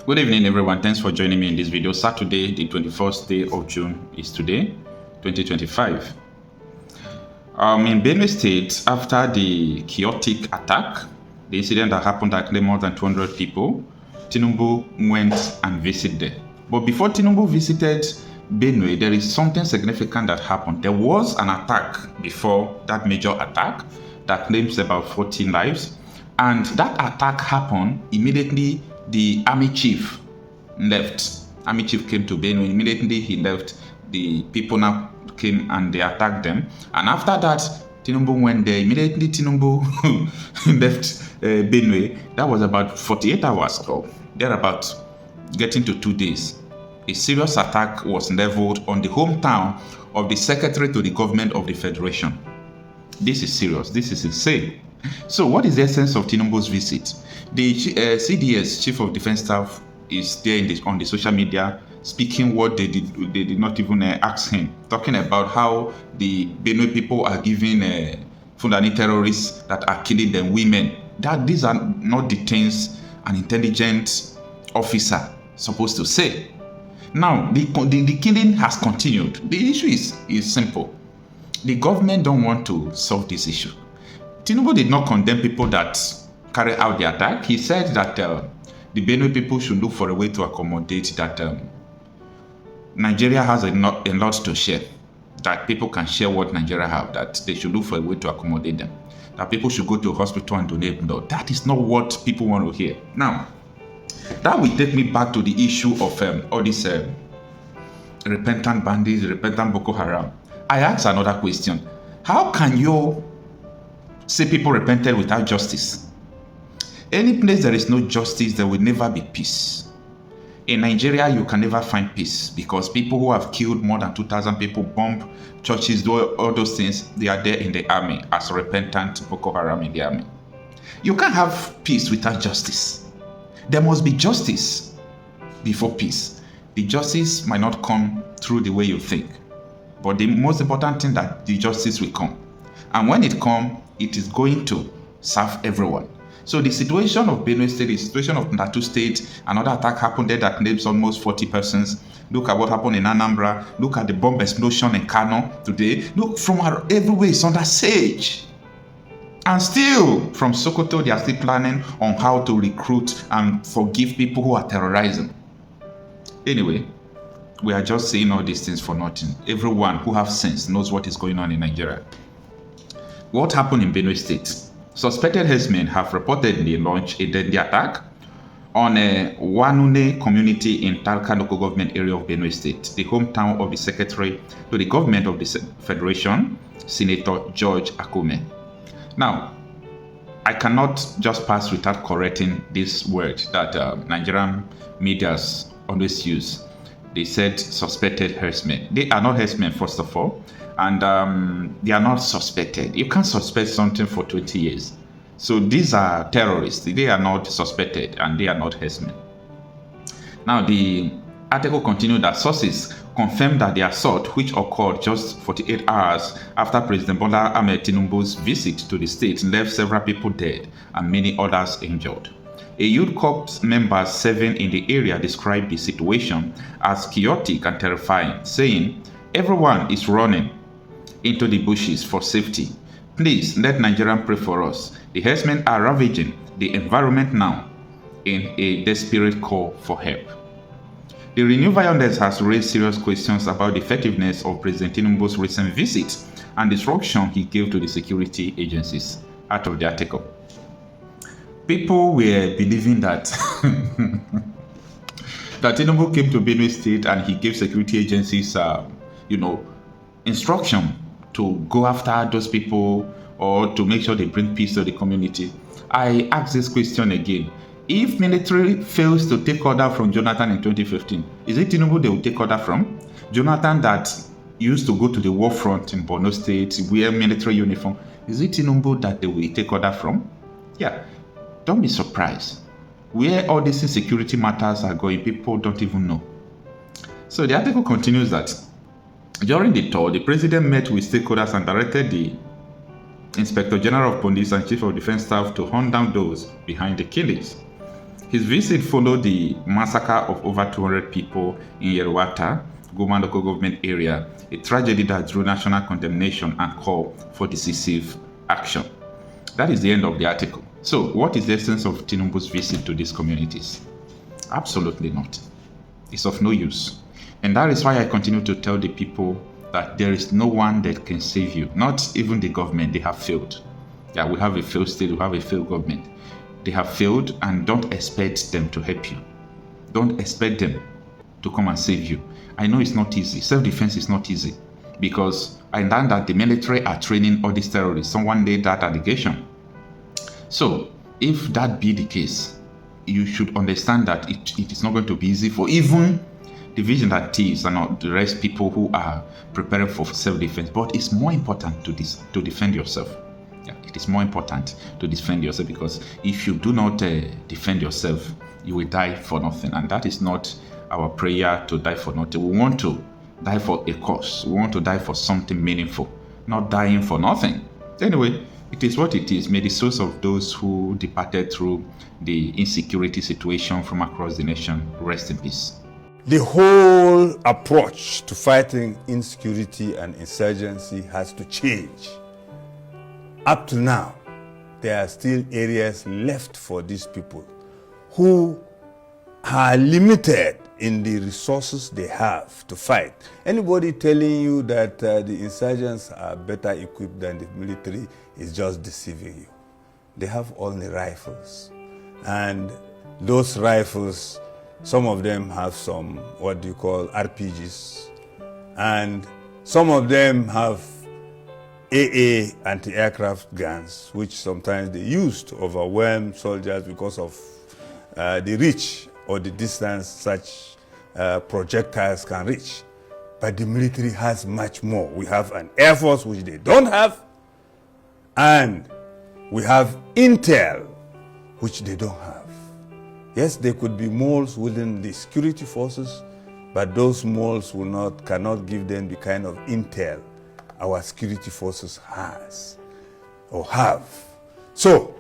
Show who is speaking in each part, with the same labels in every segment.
Speaker 1: Good evening, everyone. Thanks for joining me in this video. Saturday, the 21st day of June is today, 2025. In Benue State, after the chaotic attack, the incident that happened that killed more than 200 people, Tinubu went and visited. But before Tinubu visited Benue, there is something significant that happened. There was an attack before that major attack that claims about 14 lives. And that attack happened immediately. The army chief left. Army chief came to Benue. Immediately he left. The people now came and they attacked them. And after that, Tinubu went there. Immediately Tinubu left Benue. That was about 48 hours or thereabout, getting to 2 days. A serious attack was leveled on the hometown of the secretary to the government of the federation. This is serious. This is insane. So what is the essence of Tinubu's visit? The CDS, Chief of Defense Staff, is there on the social media speaking what they did not even ask him, talking about how the Benue people are giving Fulani terrorists that are killing them women. That these are not the things an intelligent officer supposed to say. Now, the killing has continued. The issue is simple. The government don't want to solve this issue. Tinubu did not condemn people that carry out the attack. He said that the Benue people should look for a way to accommodate that Nigeria has a lot to share, that people can share what Nigeria have, that they should look for a way to accommodate them, that people should go to a hospital and donate blood. That is not what people want to hear. Now, that will take me back to the issue of all these repentant bandits, repentant Boko Haram. I ask another question. How can you say people repented without justice? Any place there is no justice, there will never be peace. In Nigeria, you can never find peace because people who have killed more than 2,000 people, bomb churches, do all those things, they are there in the army as repentant Boko Haram in the army. You can't have peace without justice. There must be justice before peace. The justice might not come through the way you think, but the most important thing that the justice will come. And when it comes, it is going to serve everyone. So the situation of Benue State, the situation of Plateau State, another attack happened there that claims almost 40 persons. Look at what happened in Anambra. Look at the bomb explosion in Kanu today. Look, from everywhere it's under siege. And still, from Sokoto, they are still planning on how to recruit and forgive people who are terrorizing. Anyway, we are just saying all these things for nothing. Everyone who has sense knows what is going on in Nigeria. What happened in Benue State? Suspected herdsmen have reportedly launched a deadly attack on a Wanune community in Talca local government area of Benue State, the hometown of the secretary to the government of the federation, Senator George Akume. Now, I cannot just pass without correcting this word that Nigerian medias always use. They said suspected herdsmen. They are not herdsmen, first of all. And they are not suspected. You can't suspect something for 20 years. So these are terrorists. They are not suspected and they are not herdsmen. Now the article continued that sources confirmed that the assault, which occurred just 48 hours after President Bola Ahmed Tinubu's visit to the state, left several people dead and many others injured. A youth corps member serving in the area described the situation as chaotic and terrifying, saying, "Everyone is running into the bushes for safety. Please let Nigerians pray for us. The herdsmen are ravaging the environment now," in a desperate call for help. The renewed violence has raised serious questions about the effectiveness of President Tinubu's recent visit and the instruction he gave to the security agencies. Out of the article, people were believing that that Tinubu came to Benue State and he gave security agencies, instruction to go after those people or to make sure they bring peace to the community. I ask this question again. If military fails to take order from Jonathan in 2015, is it Tinubu they will take order from? Jonathan that used to go to the war front in Borno State, wear military uniform, is it Tinubu that they will take order from? Yeah, don't be surprised. Where all these security matters are going, people don't even know. So the article continues that during the tour, the president met with stakeholders and directed the Inspector General of Police and Chief of Defense Staff to hunt down those behind the killings. His visit followed the massacre of over 200 people in Yerwata, Goma local government area, a tragedy that drew national condemnation and call for decisive action. That is the end of the article. So, what is the essence of Tinubu's visit to these communities? Absolutely not. It's of no use. And that is why I continue to tell the people that there is no one that can save you. Not even the government. They have failed. Yeah, we have a failed state, we have a failed government. They have failed, and don't expect them to help you. Don't expect them to come and save you. I know it's not easy. Self-defense is not easy, because I learned that the military are training all these terrorists. Someone made that allegation. So, if that be the case, you should understand that it is not going to be easy for even the vigilantes and not the rest people who are preparing for self-defense. But it's more important to defend yourself. Yeah, it is more important to defend yourself, because if you do not defend yourself, you will die for nothing. And that is not our prayer, to die for nothing. We want to die for a cause. We want to die for something meaningful, not dying for nothing. Anyway, it is what it is. May the souls of those who departed through the insecurity situation from across the nation rest in peace.
Speaker 2: The whole approach to fighting insecurity and insurgency has to change. Up to now, there are still areas left for these people who are limited in the resources they have to fight. Anybody telling you that the insurgents are better equipped than the military is just deceiving you. They have only rifles. And those rifles, some of them have some, what do you call, RPGs. And some of them have AA anti-aircraft guns, which sometimes they use to overwhelm soldiers because of the reach or the distance such projectiles can reach. But the military has much more. We have an air force which they don't have, and we have intel which they don't have. Yes, there could be moles within the security forces, but those moles cannot give them the kind of intel our security forces has or have. So,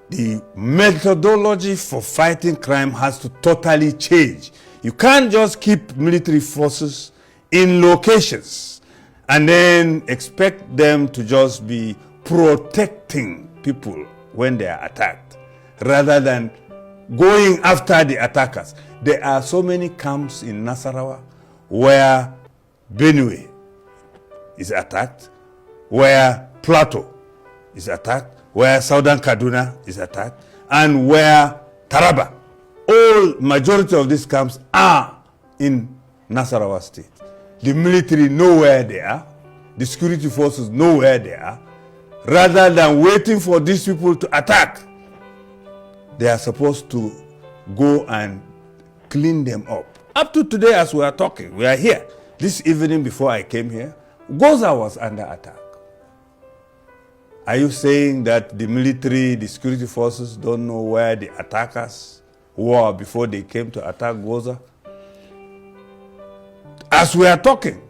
Speaker 2: the methodology for fighting crime has to totally change. You can't just keep military forces in locations and then expect them to just be protecting people when they are attacked, rather than going after the attackers. There are so many camps in Nasarawa where Benue is attacked, where Plateau is attacked, where Southern Kaduna is attacked, and where Taraba. All majority of these camps are in Nasarawa state. The military know where they are, the security forces know where they are. Rather than waiting for these people to attack, they are supposed to go and clean them up. Up to today, as we are talking, we are here. This evening before I came here, Goza was under attack. Are you saying that the military, the security forces don't know where the attackers were before they came to attack Goza? As we are talking,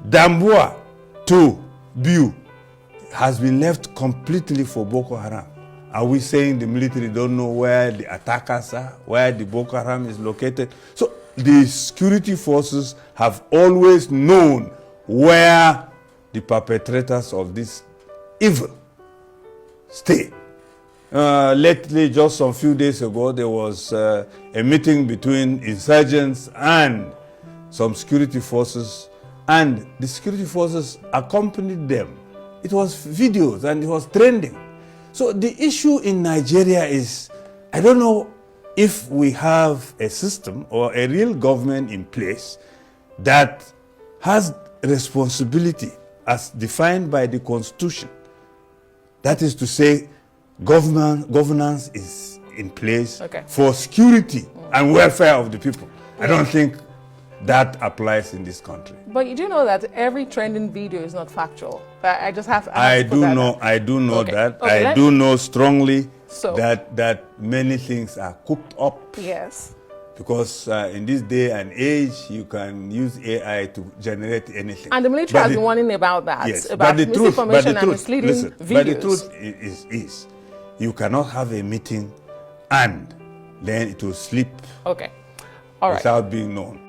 Speaker 2: Dambua to Biu has been left completely for Boko Haram. Are we saying the military don't know where the attackers are, where the Boko Haram is located? So the security forces have always known where the perpetrators of this evil stay. Lately, just some few days ago, there was a meeting between insurgents and some security forces, and the security forces accompanied them. It was videos and it was trending. So the issue in Nigeria is, I don't know if we have a system or a real government in place that has responsibility as defined by the Constitution. That is to say, governance is in place for security and welfare of the people. I don't think that applies in this country.
Speaker 3: But you do know that every trending video is not factual. I just have.
Speaker 2: I do know that. I do know strongly that many things are cooked up.
Speaker 3: Yes.
Speaker 2: Because in this day and age, you can use AI to generate anything.
Speaker 3: And the military has been warning about that.
Speaker 2: Yes,
Speaker 3: about misinformation and misleading videos.
Speaker 2: But the truth is, you cannot have a meeting and then it will slip
Speaker 3: Okay. All right.
Speaker 2: without being known.